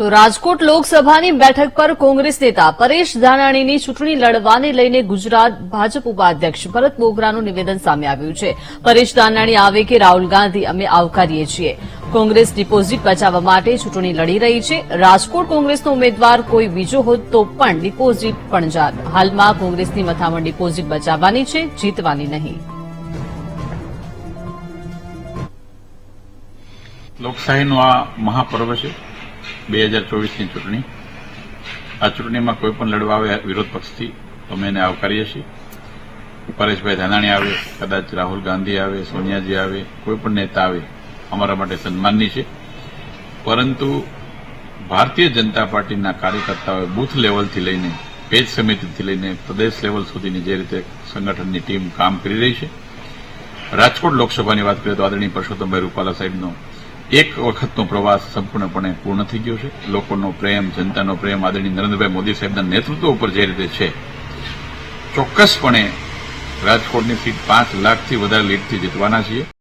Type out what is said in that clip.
તો રાજકોટ લોકસભાની બેઠક પર કોંગ્રેસ નેતા પરેશ ધાનાણીની ચૂંટણી લડવાને લઈને ગુજરાત ભાજપ ઉપાધ્યક્ષ ભરત બોગરાનું નિવેદન સામે આવ્યું છે। પરેશ ધાનાણી આવે કે રાહુલ ગાંધી અમે આવકારીએ છીએ। કોંગ્રેસ ડિપોઝિટ બચાવવા માટે ચૂંટણી લડી રહી છે। રાજકોટ કોંગ્રેસનો ઉમેદવાર કોઈ બીજો હોત તો પણ ડિપોઝિટ પણ જાત। હાલમાં કોંગ્રેસની મથામણ ડિપોઝિટ બચાવવાની છે, જીતવાની નહીં। લોકશાહીનું આ મહાપર્વ છે 2024ની ચૂંટણી। આ ચૂંટણીમાં કોઈ પણ લડવા આવે વિરોધ પક્ષથી તો અમે એને આવકારીએ છીએ। પરેશભાઈ ધાનાણી આવે, કદાચ રાહુલ ગાંધી આવે, સોનિયાજી આવે, કોઈ પણ નેતા આવે અમારા માટે સન્માનની છે। પરંતુ ભારતીય જનતા પાર્ટીના કાર્યકર્તાઓએ બૂથ લેવલથી લઈને પેજ સમિતિથી લઈને પ્રદેશ લેવલ સુધીની જે રીતે સંગઠનની ટીમ કામ કરી રહી છે, રાજકોટ લોકસભાની વાત કરીએ તો આદરણીય પરસોત્તમભાઈ રૂપાલા સાહેબનો એક વખતનો પ્રવાસ સંપૂર્ણપણે પૂર્ણ થઈ ગયો છે। લોકોનો પ્રેમ, જનતાનો પ્રેમ આદરણીય નરેન્દ્રભાઈ મોદી સાહેબના નેતૃત્વ ઉપર જે રીતે છે, ચોક્કસપણે રાજકોટની સીટ 5 લાખથી વધારે લીડથી જીતવાના છીએ।